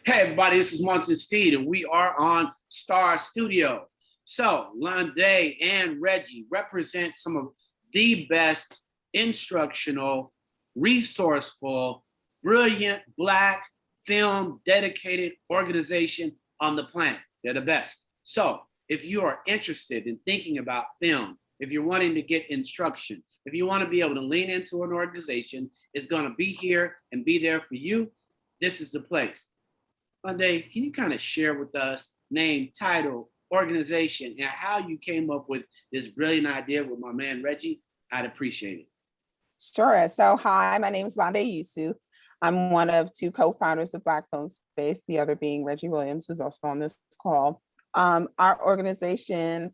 Hey everybody, this is Monetize and we are on Star Studio. So Lande and Reggie represent some of the best instructional, resourceful, brilliant Black film dedicated organization on the planet. They're the best. So if you are interested in thinking about film, if you're wanting to get instruction, if you want to be able to lean into an organization, it's going to be here and be there for you. This is the place. Lande, can you kind of share with us name, title, organization, and how you came up with this brilliant idea with my man Reggie? I'd appreciate it. Sure. So, hi, my name is Lande Woosuf. I'm one of two co-founders of Black Film Space, the other being Reggie Williams, who's also on this call. Our organization,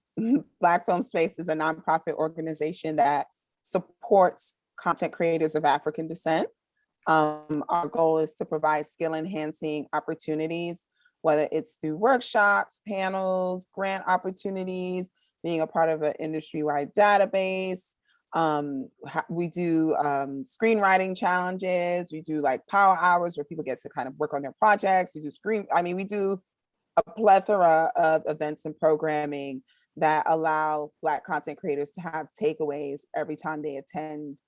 Black Film Space, is a nonprofit organization that supports content creators of African descent. Our goal is to provide skill enhancing opportunities, whether it's through workshops, panels, grant opportunities, being a part of an industry-wide database. We do screenwriting challenges. We do like power hours where people get to kind of work on their projects. We do a plethora of events and programming that allow Black content creators to have takeaways every time they attend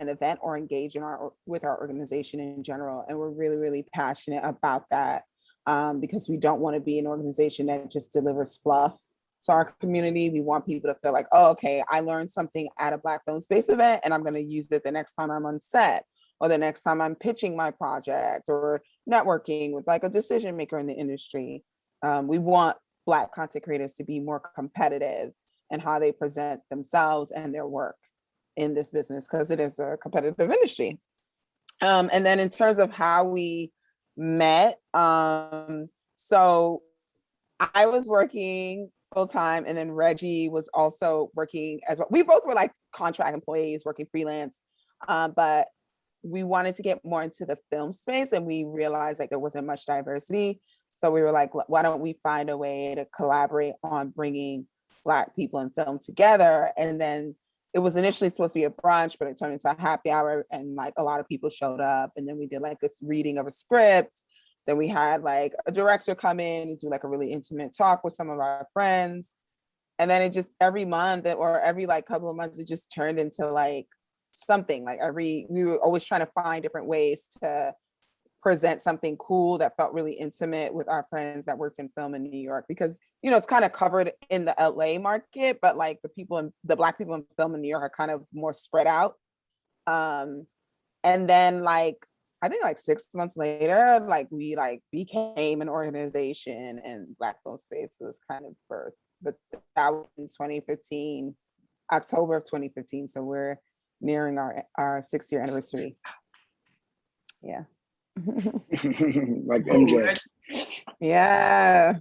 an event or engage with our organization in general. And we're really, really passionate about that because we don't want to be an organization that just delivers fluff to our community. We want people to feel like, oh, okay, I learned something at a Black Film Space event and I'm going to use it the next time I'm on set or the next time I'm pitching my project or networking with like a decision maker in the industry. We want Black content creators to be more competitive in how they present themselves and their work in this business because it is a competitive industry. And then in terms of how we met, so I was working full time and then Reggie was also working as well. We both were like contract employees working freelance, but we wanted to get more into the film space and we realized like there wasn't much diversity. So we were like, why don't we find a way to collaborate on bringing Black people in film together? And then it was initially supposed to be a brunch, but it turned into a happy hour and like a lot of people showed up. And then we did like this reading of a script. Then we had like a director come in and do like a really intimate talk with some of our friends. And then it just every month or every like couple of months, it just turned into like something like we were always trying to find different ways to present something cool that felt really intimate with our friends that worked in film in New York because, you know, it's kind of covered in the LA market, but like the Black people in film in New York are kind of more spread out. And then like, I think like 6 months later, like we like became an organization and Black Film Space was kind of birthed. But that was in 2015, October of 2015. So we're nearing our 6-year anniversary. Yeah. Like MJ. Yeah.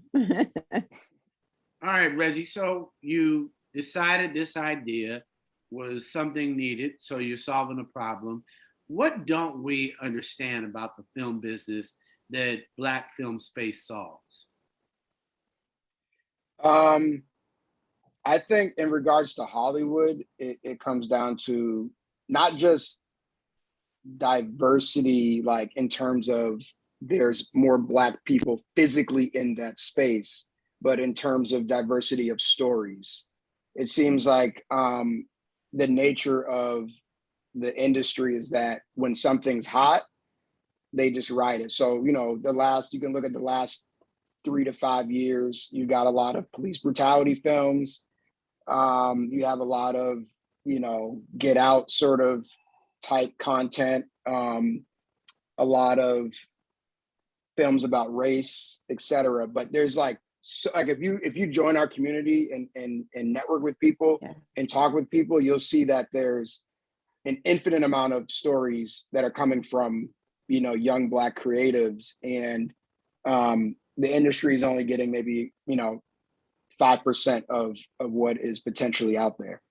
All right, Reggie. So you decided this idea was something needed. So you're solving a problem. What don't we understand about the film business that Black Film Space solves? I think in regards to Hollywood, it comes down to not just diversity, like in terms of there's more Black people physically in that space, but in terms of diversity of stories. It seems like the nature of the industry is that when something's hot, they just ride it. So, you know, you can look at the last 3 to 5 years, you got a lot of police brutality films. You have a lot of, you know, Get Out sort of type content, a lot of films about race, etc. But there's like, so like if you join our community and network with people and talk with people, you'll see that there's an infinite amount of stories that are coming from, you know, young Black creatives, and the industry is only getting maybe, you know, 5% of what is potentially out there.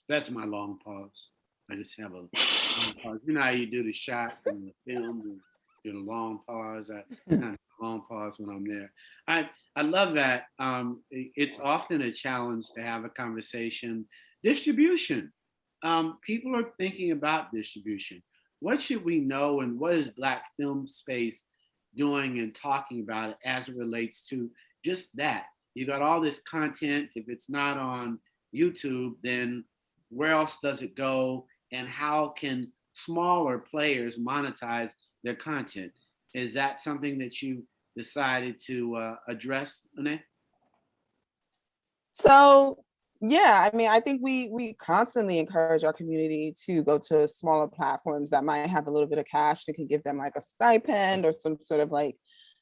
That's my long pause. I just have a long pause. You know how you do the shot from the film and do the long pause. I kind of long pause when I'm there. I love that. It's often a challenge to have a conversation. Distribution. People are thinking about distribution. what should we know and what is Black film space doing and talking about it as it relates to just that? You got all this content. If it's not on YouTube, then where else does it go? And how can smaller players monetize their content? Is that something that you decided to address, Lande? So yeah, I mean, I think we constantly encourage our community to go to smaller platforms that might have a little bit of cash that can give them like a stipend or some sort of like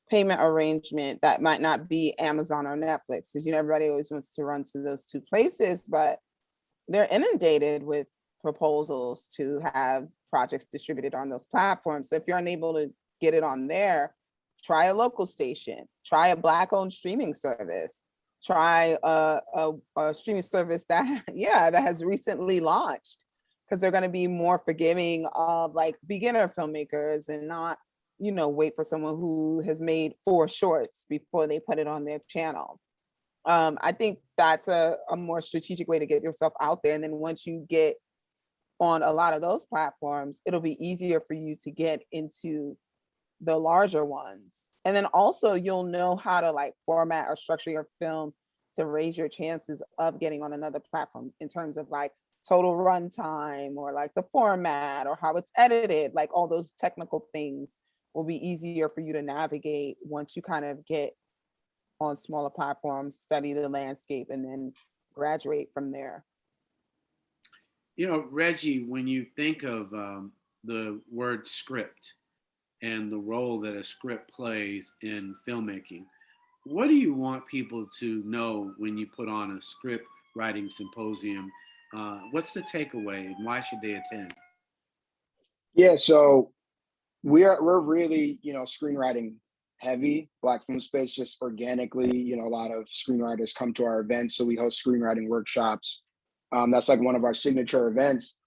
payment arrangement that might not be Amazon or Netflix, because everybody always wants to run to those two places, but they're inundated with proposals to have projects distributed on those platforms. So if you're unable to get it on there, try a local station, try a Black-owned streaming service, try a streaming service that, yeah, that has recently launched, because they're going to be more forgiving of like beginner filmmakers and not, wait for someone who has made 4 shorts before they put it on their channel. I think that's a more strategic way to get yourself out there. And then once you get on a lot of those platforms, it'll be easier for you to get into the larger ones. And then also you'll know how to like format or structure your film to raise your chances of getting on another platform in terms of like total runtime or like the format or how it's edited. Like all those technical things will be easier for you to navigate once you kind of get on smaller platforms, study the landscape, and then graduate from there. Reggie, when you think of the word script and the role that a script plays in filmmaking, what do you want people to know when you put on a script writing symposium? What's the takeaway and why should they attend? Yeah, so we're really, screenwriting heavy. Black film space, just organically, a lot of screenwriters come to our events, so we host screenwriting workshops. That's like one of our signature events.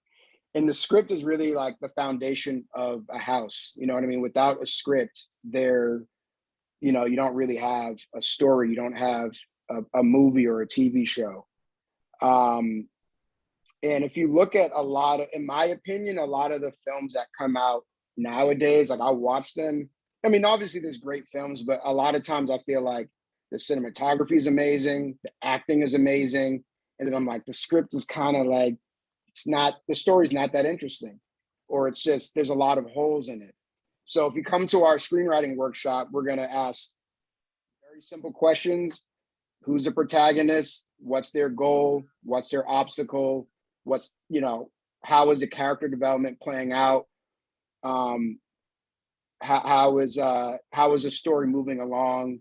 And the script is really like the foundation of a house. You know what I mean? Without a script, you don't really have a story. You don't have a movie or a TV show. And if you look at in my opinion, a lot of the films that come out nowadays, like I watch them. I mean, obviously there's great films, but a lot of times I feel like the cinematography is amazing, the acting is amazing, and then I'm like, the script is kind of like, the story's not that interesting, or it's just, there's a lot of holes in it. So if you come to our screenwriting workshop, we're going to ask very simple questions. Who's the protagonist? What's their goal? What's their obstacle? How is the character development playing out? How is the story moving along,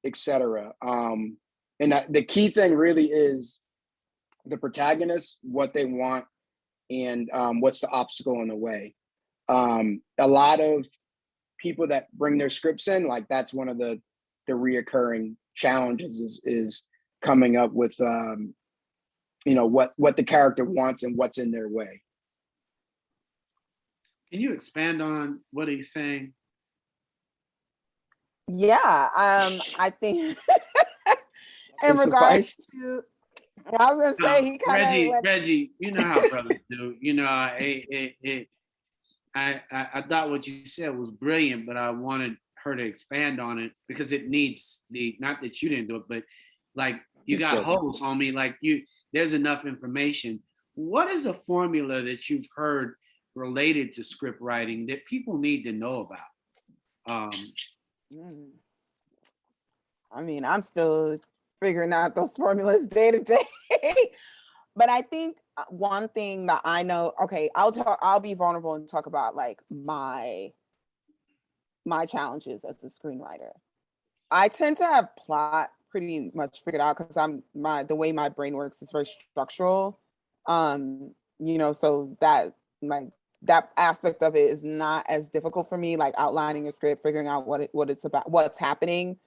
etc. The key thing really is the protagonist, what they want, and what's the obstacle in the way. A lot of people that bring their scripts in, like that's one of the reoccurring challenges is coming up with what the character wants and what's in their way. Can you expand on what he's saying? Yeah, I think in regards to, I was gonna say he kind of Reggie, you know how brothers do. I thought what you said was brilliant, but I wanted her to expand on it because it needs not that you didn't do it, but like you got holes, homie. Like there's enough information. What is a formula that you've heard related to script writing that people need to know about? I mean, I'm still figuring out those formulas day to day. But I think one thing that I know, okay, I'll be vulnerable and talk about like my challenges as a screenwriter. I tend to have plot pretty much figured out because the way my brain works is very structural. So that aspect of it is not as difficult for me, like outlining a script, figuring out what it's about, what's happening,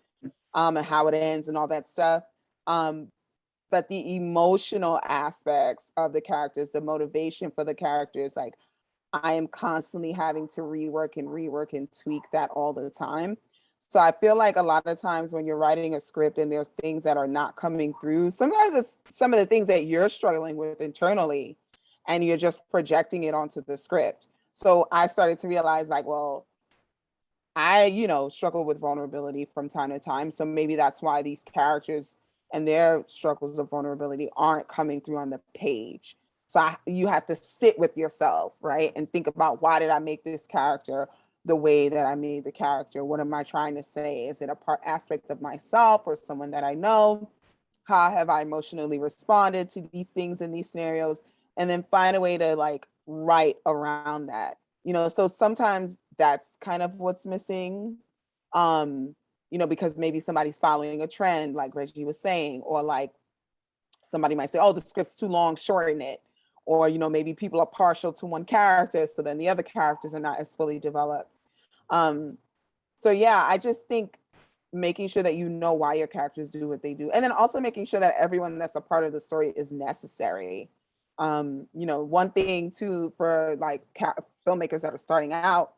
and how it ends and all that stuff. But the emotional aspects of the characters, the motivation for the characters, like I am constantly having to rework and tweak that all the time. So I feel like a lot of times when you're writing a script and there's things that are not coming through, sometimes it's some of the things that you're struggling with internally and you're just projecting it onto the script. So I started to realize like, well, I, struggle with vulnerability from time to time. So maybe that's why these characters and their struggles of vulnerability aren't coming through on the page. So you have to sit with yourself, right? And think about, why did I make this character the way that I made the character? What am I trying to say? Is it a part aspect of myself or someone that I know? How have I emotionally responded to these things in these scenarios? And then find a way to like write around that. So sometimes that's kind of what's missing. Because maybe somebody's following a trend, like Reggie was saying, or like somebody might say, oh, the script's too long, shorten it. Or, maybe people are partial to one character, so then the other characters are not as fully developed. So yeah, I just think making sure that you know why your characters do what they do. And then also making sure that everyone that's a part of the story is necessary. One thing too, for like filmmakers that are starting out,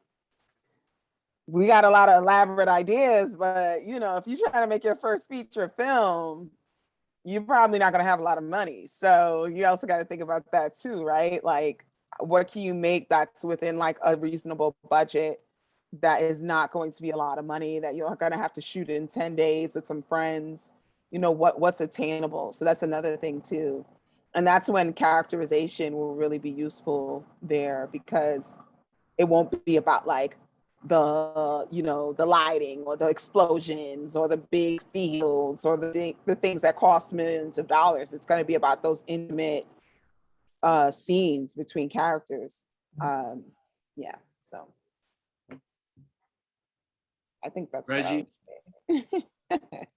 we got a lot of elaborate ideas, but if you're trying to make your first feature film, you're probably not going to have a lot of money. So you also got to think about that too, right? Like, what can you make that's within like a reasonable budget, that is not going to be a lot of money, that you're going to have to shoot in 10 days with some friends? What's attainable? So that's another thing too. And that's when characterization will really be useful there, because it won't be about like the lighting or the explosions or the big fields or the things that cost millions of dollars. It's going to be about those intimate scenes between characters. Yeah, so I think that's Reggie, what I would say.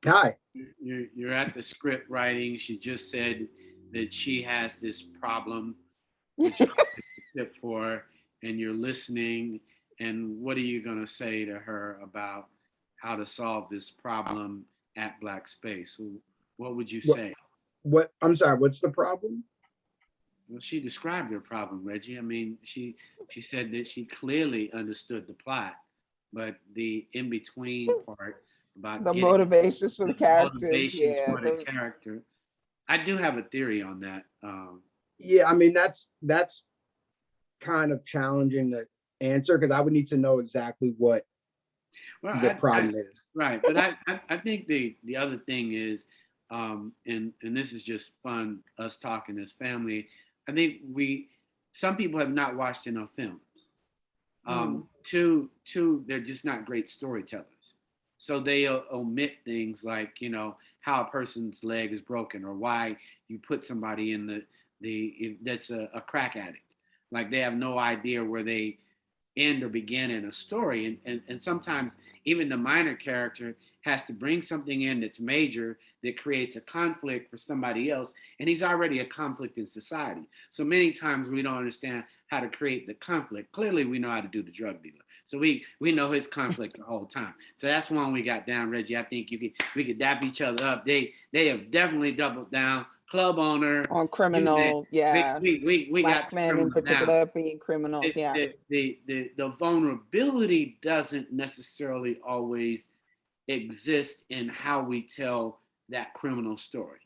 Hi. you're at the script writing. She just said that she has this problem which you script for her, and you're listening. And what are you going to say to her about how to solve this problem at Black Space? What would you say? What? I'm sorry. What's the problem? Well, she described her problem, Reggie. I mean, she said that she clearly understood the plot, but the in between part about The getting motivations for the the characters, motivations yeah. for the character. I do have a theory on that. Yeah, I mean that's kind of challenging to answer, because I would need to know exactly what Well, the problem is. right, but I think the other thing is, and this is just fun, us talking as family. I think some people have not watched enough films. Two, they're just not great storytellers. So they omit things like, how a person's leg is broken, or why you put somebody in that's a crack addict. Like, they have no idea where they end or begin in a story. And sometimes even the minor character has to bring something in that's major, that creates a conflict for somebody else, and he's already a conflict in society. So many times we don't understand how to create the conflict. Clearly we know how to do the drug dealer, so we know his conflict the whole time. So that's one we got down, Reggie. I think we could dap each other up. They have definitely doubled down. Club owner On criminal, yeah. we Black got men in particular being criminals, yeah. The vulnerability doesn't necessarily always exist in how we tell that criminal story.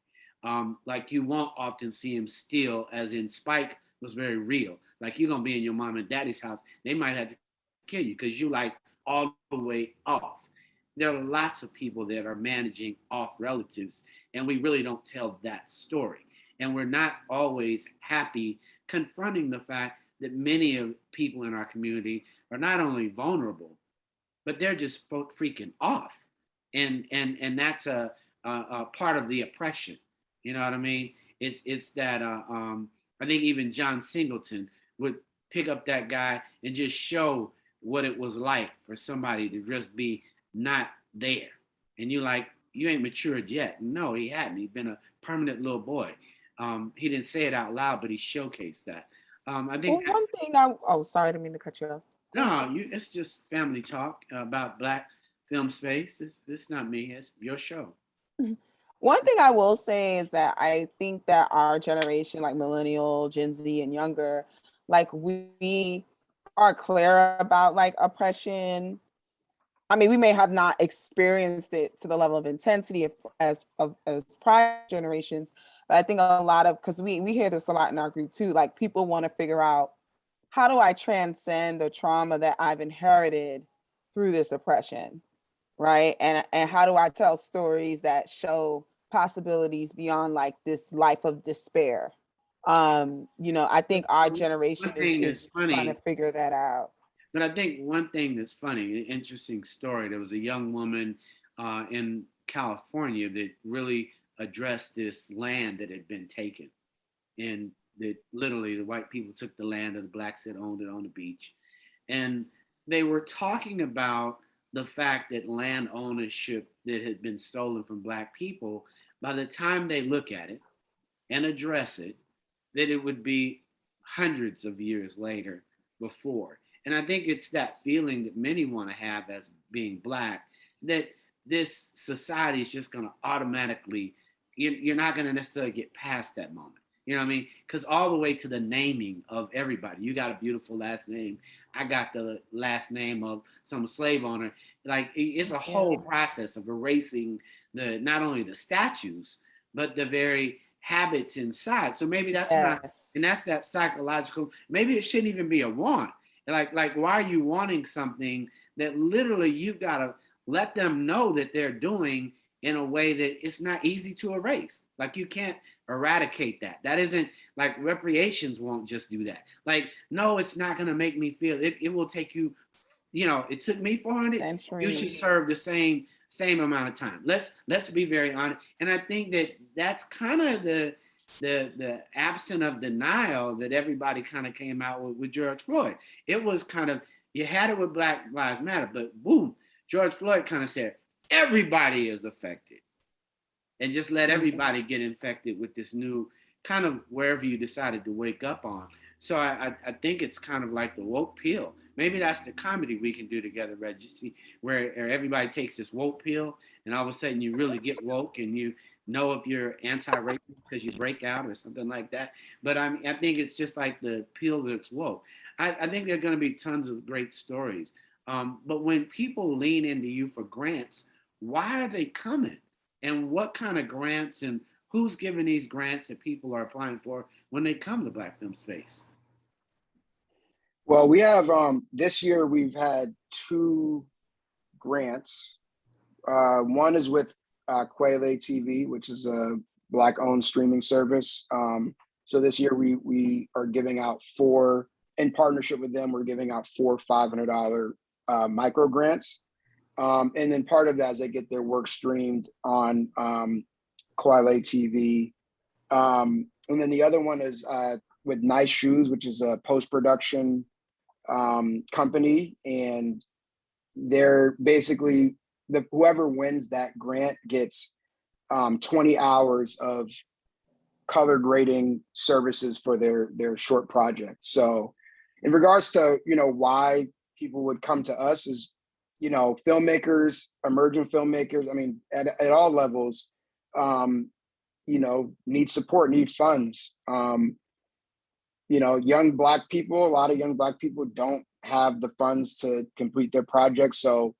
Like, you won't often see him steal, as in Spike was very real. Like, you're gonna be in your mom and daddy's house, they might have to kill you because you like all the way off. There are lots of people that are managing off relatives, and we really don't tell that story. And we're not always happy confronting the fact that many of people in our community are not only vulnerable, but they're just freaking off. And that's a part of the oppression. You know what I mean? It's that I think even John Singleton would pick up that guy and just show what it was like for somebody to just be not there. And you like, you ain't matured yet. No, he hadn't. He'd been a permanent little boy. He didn't say it out loud, but he showcased that. I think Well, one thing sorry, I didn't mean to cut you off. no, it's just family talk about Black film space. It's not me. It's your show. One thing I will say is that I think that our generation, like millennial, Gen Z, and younger, like we are clear about like oppression. I mean, we may have not experienced it to the level of intensity as prior generations, but I think a lot of, because we hear this a lot in our group too, like people want to figure out how do I transcend the trauma that I've inherited through this oppression, right? And how do I tell stories that show possibilities beyond like this life of despair? I think our generation One thing is is trying to funny, figure that out. but I think one thing that's funny, an interesting story. There was a young woman in California that really addressed this land that had been taken, and that literally the white people took the land and the blacks that owned it on the beach, and they were talking about the fact that land ownership that had been stolen from black people, by the time they look at it and address it, that it would be hundreds of years later before. And I think it's that feeling that many want to have as being black, that this society is just going to automatically, you're not going to necessarily get past that moment. You know what I mean? Because all the way to the naming of everybody, you got a beautiful last name. I got the last name of some slave owner. Like it's a whole process of erasing the not only the statues, but the very habits inside. So maybe that's not, Yes. and that's that psychological. Maybe it shouldn't even be a want. Like why are you wanting something that literally you've got to let them know that they're doing in a way that it's not easy to erase. Like you can't eradicate that. That isn't like reparations won't just do that. Like, no, it's not going to make me feel it. It will take you, it took me 400. You should Centuries. serve the same amount of time. Let's be very honest. And I think that that's kind of the absence of denial that everybody kind of came out with George Floyd. It was kind of, you had it with Black Lives Matter, but boom, George Floyd kind of said, everybody is affected, and just let everybody get infected with this new kind of wherever you decided to wake up on. So I think it's kind of like the woke pill. Maybe that's the comedy we can do together, Reggie, where everybody takes this woke pill and all of a sudden you really get woke and you know if you're anti-racist because you break out or something like that. But I think it's just like the pill that's woke. I think there are going to be tons of great stories. But when people lean into you for grants, why are they coming? And what kind of grants and who's giving these grants that people are applying for when they come to Black Film Space? Well, we have this year we've had 2 grants. One is with Quayle TV, which is a Black-owned streaming service. So this year we are giving out 4, in partnership with them, we're giving out 4 $500 micro grants. And then part of that is they get their work streamed on Quayle TV. And then the other one is with Nice Shoes, which is a post-production company. And they're basically, whoever wins that grant gets 20 hours of color grading services for their short project. So in regards to, why people would come to us is, filmmakers, emerging filmmakers, I mean, at all levels, need support, need funds. Young Black people, a lot of young Black people don't have the funds to complete their projects. So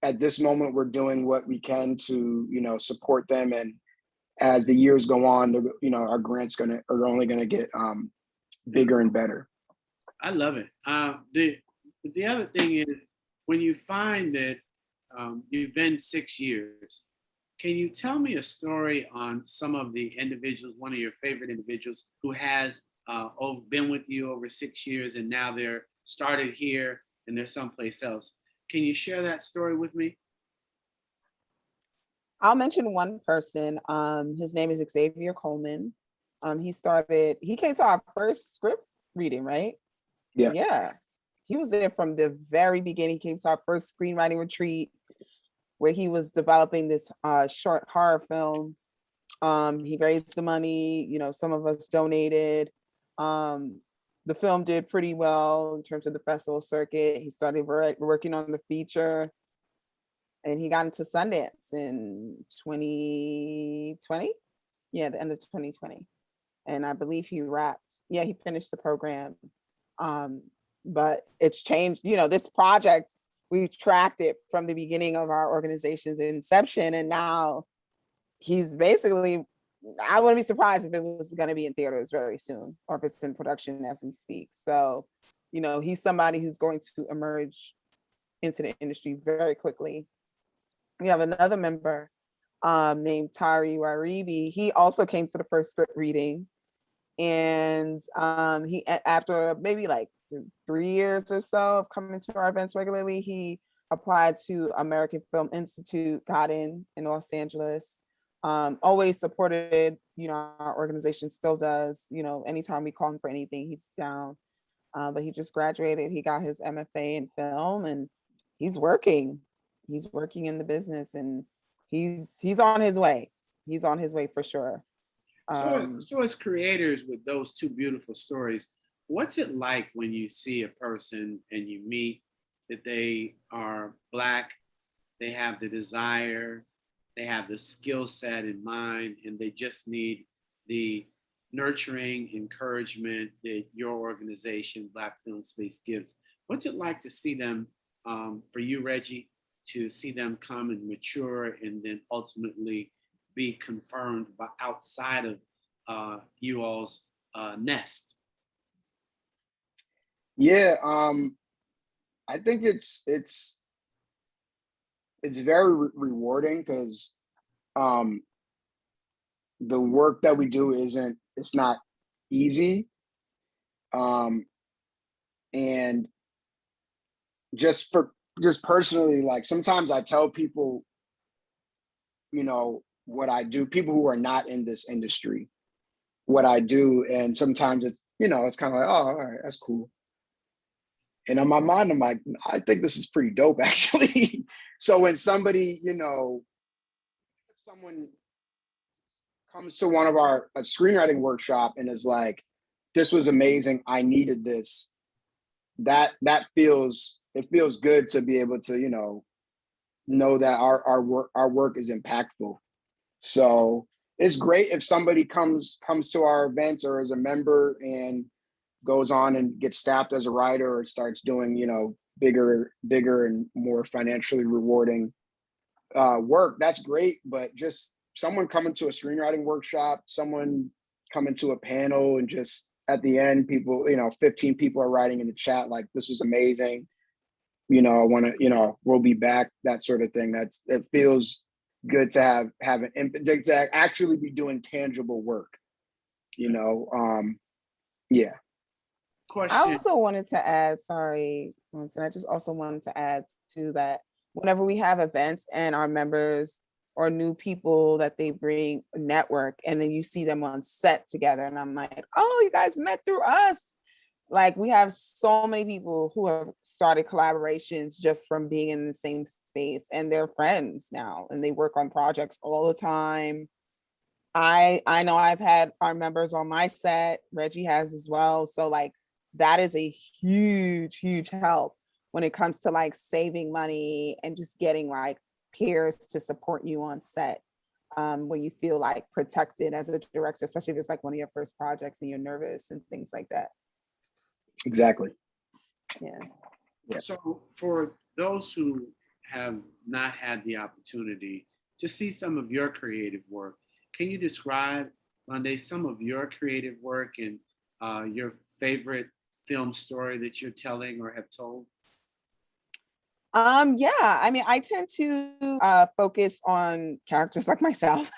at this moment, we're doing what we can to, support them. And as the years go on, our grants are only going to get bigger and better. I love it. The other thing is, when you find that you've been 6 years, can you tell me a story on some of the individuals, one of your favorite individuals who has been with you over 6 years and now they're started here and they're someplace else? Can you share that story with me? I'll mention one person. His name is Xavier Coleman. He came to our first script reading, right? Yeah. Yeah. He was there from the very beginning. He came to our first screenwriting retreat where he was developing this short horror film. He raised the money, some of us donated. The film did pretty well in terms of the festival circuit. He started working on the feature and he got into Sundance in 2020. Yeah, the end of 2020. And I believe he wrapped. Yeah, he finished the program. But it's changed, this project, we've tracked it from the beginning of our organization's inception. And now he's basically I wouldn't be surprised if it was going to be in theaters very soon, or if it's in production as we speak. So, you know, he's somebody who's going to emerge into the industry very quickly. We have another member named Tari Waribi. He also came to the first script reading, and he, after maybe like 3 years or so of coming to our events regularly, he applied to American Film Institute, got in Los Angeles. Always supported, you know, our organization, still does. You know, anytime we call him for anything, he's down. But he just graduated. He got his MFA in film, and he's working. He's working in the business, and he's on his way. He's on his way for sure. So as creators with those two beautiful stories, what's it like when you see a person and you meet that they are Black, they have the desire, they have the skill set in mind, and they just need the nurturing encouragement that your organization, Black Film Space, gives? What's it like to see them, for you, Reggie, to see them come and mature and then ultimately be confirmed by outside of you all's nest? Yeah, I think it's very rewarding, because the work that we do it's not easy, and just personally, like, sometimes I tell people, you know, what I do, people who are not in this industry, what I do, and sometimes it's, you know, it's kind of like, oh, all right, that's cool. And in my mind, I'm like, I think this is pretty dope, actually. So when somebody, you know, someone comes to one of a screenwriting workshop and is like, this was amazing, I needed this, that feels good to be able to, you know that our work is impactful. So it's great if somebody comes to our events or as a member and goes on and gets staffed as a writer, or starts doing, you know, bigger and more financially rewarding work. That's great. But just someone coming to a screenwriting workshop, someone coming to a panel, and just at the end, people, you know, 15 people are writing in the chat like, this was amazing, you know, I want to, you know, we'll be back, that sort of thing. It feels good to have an impact, to actually be doing tangible work, you know. Yeah. Question. I also wanted to add, sorry, Winston, I just also wanted to add to that, whenever we have events and our members or new people that they bring network, and then you see them on set together, and I'm like, oh, you guys met through us. Like, we have so many people who have started collaborations just from being in the same space, and they're friends now, and they work on projects all the time. I know I've had our members on my set, Reggie has as well. So like, that is a huge help when it comes to like saving money and just getting like peers to support you on set, where you feel like protected as a director, especially if it's like one of your first projects and you're nervous and things like that. Exactly. Yeah. So for those who have not had the opportunity to see some of your creative work, can you describe, Lande, some of your creative work and your favorite film story that you're telling or have told? Yeah, I mean, I tend to focus on characters like myself,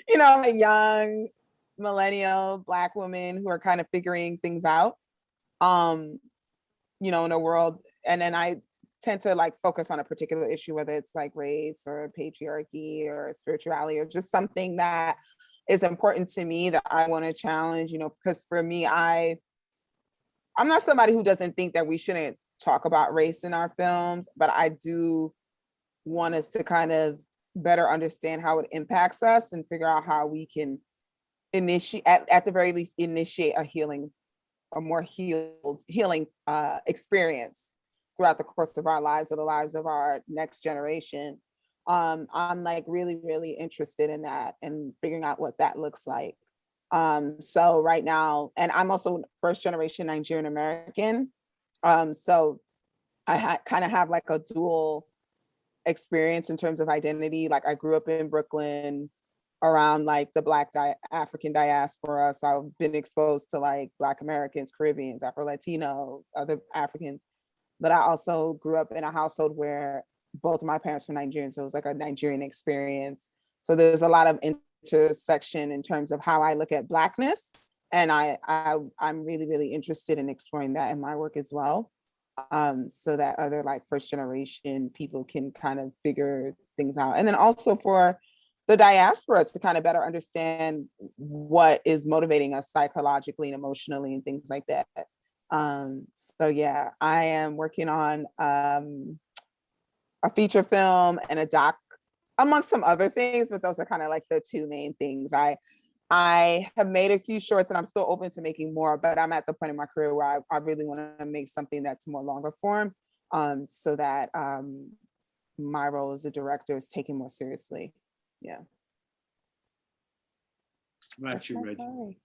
you know, like young millennial Black women who are kind of figuring things out, you know, in a world. And then I tend to like focus on a particular issue, whether it's like race or patriarchy or spirituality, or just something that is important to me that I want to challenge, you know, because for me, I'm not somebody who doesn't think that we shouldn't talk about race in our films, but I do want us to kind of better understand how it impacts us and figure out how we can initiate, at the very least, initiate a more healing experience throughout the course of our lives or the lives of our next generation. I'm like really interested in that and figuring out what that looks like. So right now, and I'm also first generation Nigerian American. So I kind of have like a dual experience in terms of identity. Like, I grew up in Brooklyn. around like the African diaspora. So I've been exposed to like Black Americans, Caribbeans, Afro-Latino, other Africans. But I also grew up in a household where both of my parents were Nigerian. So it was like a Nigerian experience. So there's a lot of intersection in terms of how I look at Blackness. And I'm really, really interested in exploring that in my work as well. So that other like first generation people can kind of figure things out. And then also for the diaspora to kind of better understand what is motivating us psychologically and emotionally and things like that. So yeah, I am working on a feature film and a doc, amongst some other things, but those are kind of like the two main things. I have made a few shorts and I'm still open to making more, but I'm at the point in my career where I really want to make something that's more longer form, so that my role as a director is taken more seriously. Yeah. Right, you, Reggie. Story.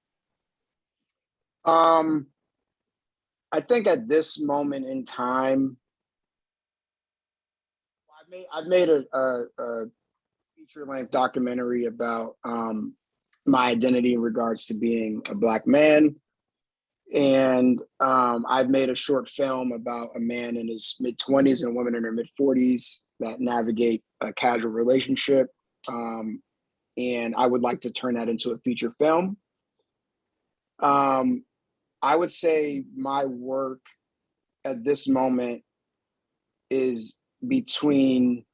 I think at this moment in time, I've made a feature-length documentary about my identity in regards to being a Black man. And I've made a short film about a man in his mid-20s and a woman in her mid-40s that navigate a casual relationship. And I would like to turn that into a feature film. I would say my work at this moment is between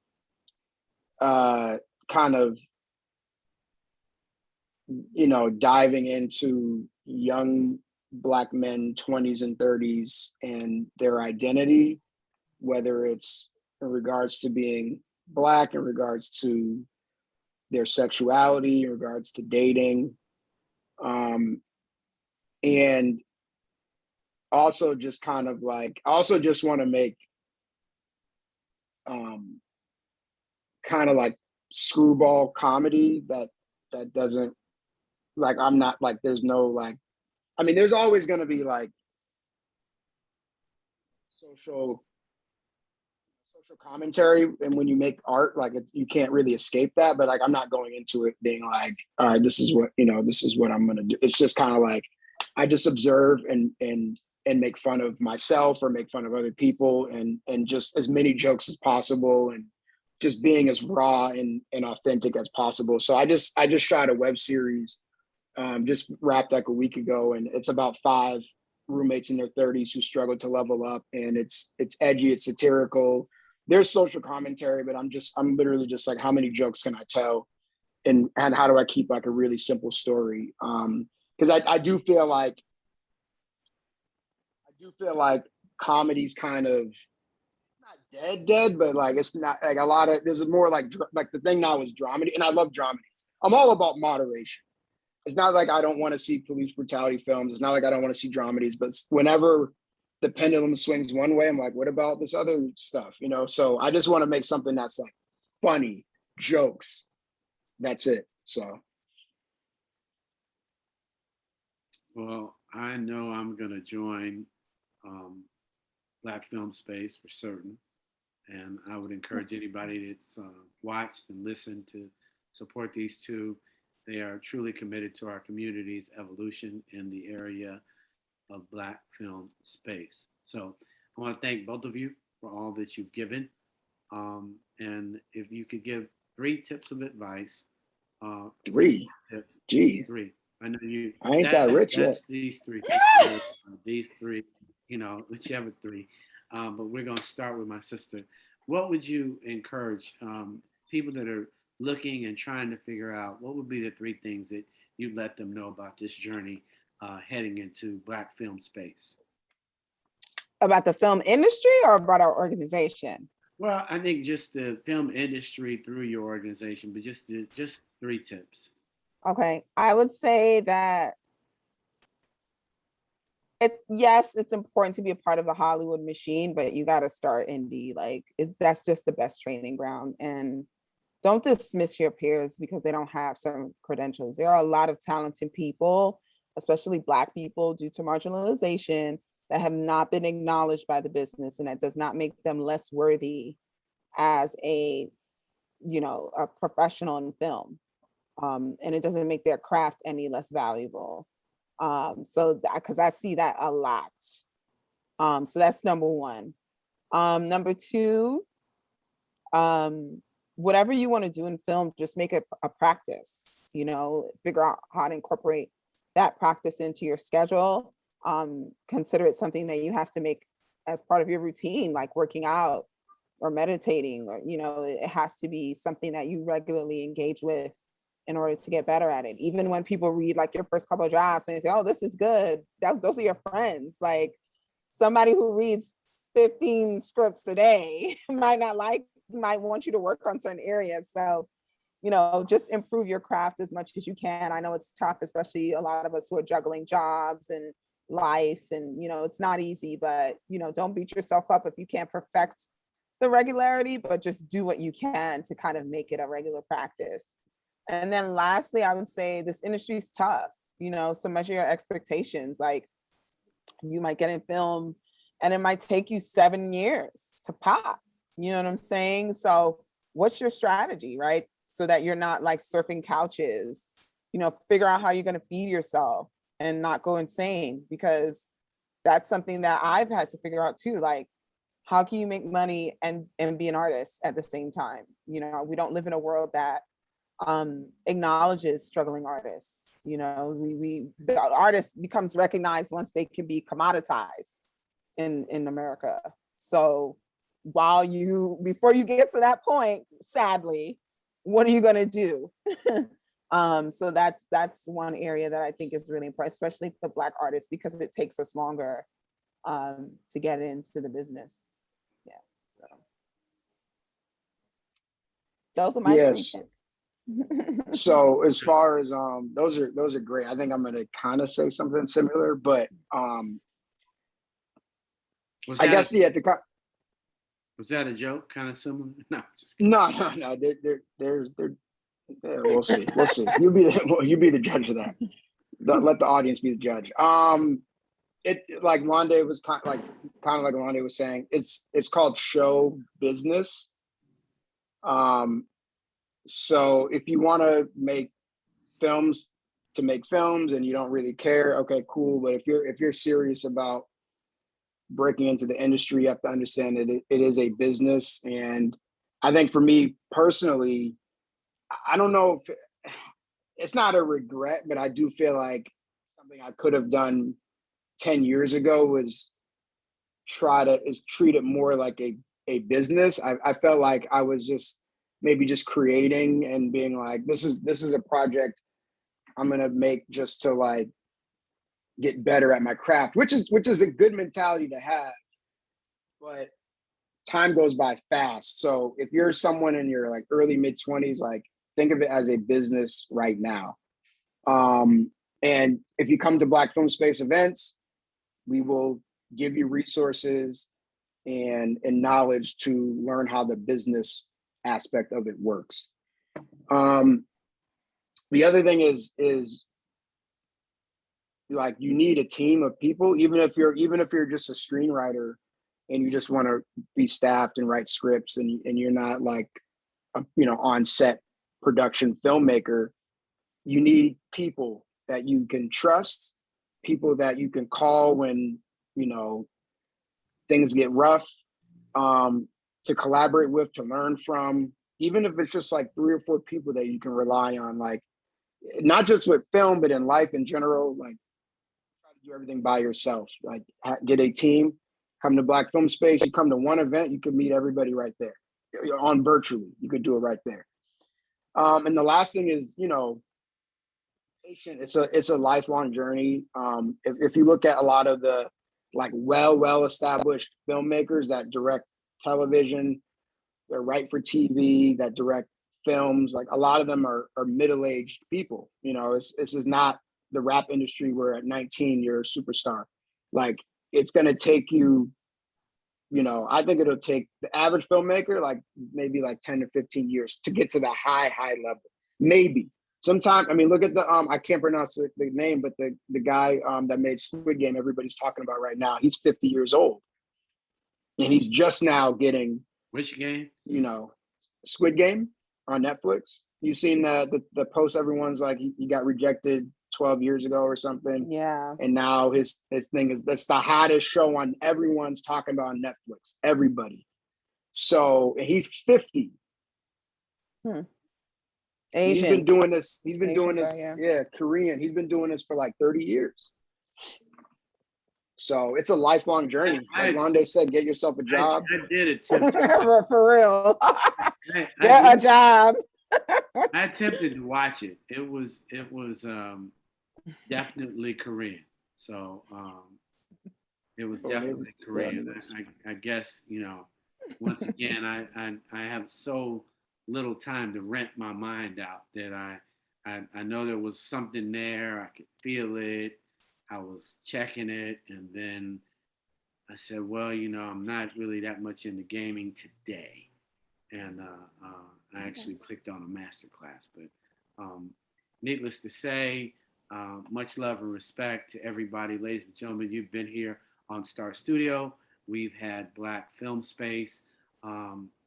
kind of, diving into young Black men, 20s and 30s, and their identity, whether it's in regards to being Black, in regards to their sexuality, in regards to dating, and also just kind of like, I also just want to make kind of like screwball comedy that doesn't, like, I'm not like, there's no like, I mean, there's always going to be like social commentary, and when you make art, like, it's, you can't really escape that. But like, I'm not going into it being like, all right, this is what I'm going to do. It's just kind of like, I just observe and make fun of myself or make fun of other people, and just as many jokes as possible, and just being as raw and authentic as possible. So I just shot a web series, just wrapped like a week ago, and it's about 5 roommates in their 30s who struggle to level up, and it's edgy, it's satirical. There's social commentary, but I'm literally just like, how many jokes can I tell, and how do I keep like a really simple story? Because I do feel like comedy's kind of not dead, but like, it's not like a lot of, there's more like the thing now is dramedy, and I love dramedies. I'm all about moderation. It's not like I don't want to see police brutality films. It's not like I don't want to see dramedies, but whenever the pendulum swings one way, I'm like, what about this other stuff? So I just want to make something that's like funny, jokes. That's it. So. Well, I know I'm going to join Black Film Space for certain. And I would encourage anybody that's watched and listened to support these two. They are truly committed to our community's evolution in the area of Black film space. So I want to thank both of you for all that you've given. And if you could give 3 tips of advice. 3? Gee. 3. I know you. I ain't that rich yet. These 3. These 3, whichever 3. But we're going to start with my sister. What would you encourage people that are looking and trying to figure out, what would be the 3 things that you'd let them know about this journey heading into Black film space? About the film industry or about our organization? Well, I think just the film industry through your organization, but just 3 tips. Okay, I would say that it's important to be a part of the Hollywood machine, but you got to start indie. Like, that's just the best training ground. And don't dismiss your peers because they don't have certain credentials. There are a lot of talented people, especially Black people, due to marginalization, that have not been acknowledged by the business, and that does not make them less worthy as a professional in film. And it doesn't make their craft any less valuable. So because I see that a lot. So that's number one. Number two, whatever you want to do in film, just make it a practice, you know, figure out how to incorporate that practice into your schedule. Consider it something that you have to make as part of your routine, like working out or meditating, or, you know, it has to be something that you regularly engage with in order to get better at it. Even when people read like your first couple of drafts and they say, oh, this is good, those are your friends. Like somebody who reads 15 scripts a day might want you to work on certain areas. So, you know, just improve your craft as much as you can. I know it's tough, especially a lot of us who are juggling jobs and life, and, you know, it's not easy, but, you know, don't beat yourself up if you can't perfect the regularity, but just do what you can to kind of make it a regular practice. And then lastly, I would say this industry is tough, you know, so measure your expectations. Like you might get in film and it might take you 7 years to pop, you know what I'm saying? So what's your strategy, right? So that you're not like surfing couches, you know, figure out how you're going to feed yourself and not go insane, because that's something that I've had to figure out too. Like, how can you make money and be an artist at the same time? You know, we don't live in a world that acknowledges struggling artists. You know, the artist becomes recognized once they can be commoditized in America. So before you get to that point, sadly, what are you going to do? So that's one area that I think is really important, especially for Black artists, because it takes us longer to get into the business. Yeah, so those are my 3 Yes. tips. So as far as those are great. I think I'm gonna kind of say something similar, but I guess Was that a joke? Kind of similar? No, just no. They're yeah, we'll see. You be the judge of that. Let the audience be the judge. It like Lande was kind of like Lande was saying. It's called show business. So if you want to make films and you don't really care, okay, cool. But if you're serious about breaking into the industry, you have to understand that it is a business. And I think for me personally, I don't know if it's not a regret, but I do feel like something I could have done 10 years ago was treat it more like a business. I felt like I was just creating and being like, this is a project I'm gonna make just to like get better at my craft, which is a good mentality to have. But time goes by fast. So if you're someone in your like early mid-20s, like think of it as a business right now. And if you come to Black Film Space events, we will give you resources and knowledge to learn how the business aspect of it works. The other thing is like you need a team of people, even if you're just a screenwriter and you just want to be staffed and write scripts and you're not like a, on set production filmmaker. You need people that you can trust, people that you can call when things get rough, to collaborate with, to learn from, even if it's just like 3 or 4 people that you can rely on, like not just with film, but in life in general. Like try to do everything by yourself, like get a team, come to Black Film Space, you come to one event, you can meet everybody right there. You're on virtually, you could do it right there. And the last thing is, patient. It's a lifelong journey. If you look at a lot of the like well established filmmakers that direct television, that write for TV, that direct films, like a lot of them are middle-aged people. This is not the rap industry where at 19 you're a superstar. Like it's gonna take you, I think it'll take the average filmmaker like maybe like 10 to 15 years to get to the high level. Maybe. Sometimes, I mean, look at the I can't pronounce the name, but the guy that made Squid Game, everybody's talking about right now. He's 50 years old, and he's just now getting which game? Squid Game on Netflix. You seen the post? Everyone's like he got rejected 12 years ago or something, Yeah. and now his thing is that's the hottest show on. Everyone's talking about on Netflix. Everybody. So he's 50. He's Asian. been doing this. He's been Asian doing this. guy, yeah. Yeah, Korean. He's been doing this for like 30 years. So it's a lifelong journey. Like Lande said, get yourself a job. I did attempt. For real. I Get a job. I attempted to watch it. It was definitely Korean. So it was definitely Korean. I guess, you know, once again, I have so little time to rent my mind out that I know there was something there. I could feel it. I was checking it, and then I said, well, you know, I'm not really that much into gaming today. And I actually clicked on a master class. But needless to say, much love and respect to everybody. Ladies and gentlemen, you've been here on Star Studio. We've had Black Film Space.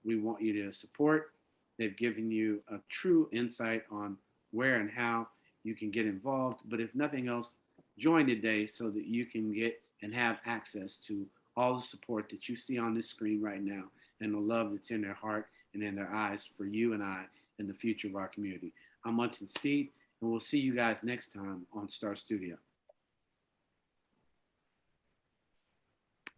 We want you to support. They've given you a true insight on where and how you can get involved. But if nothing else, join today so that you can get and have access to all the support that you see on this screen right now and the love that's in their heart and in their eyes for you and I and the future of our community. I'm Munson Steed, and we'll see you guys next time on Star Studio.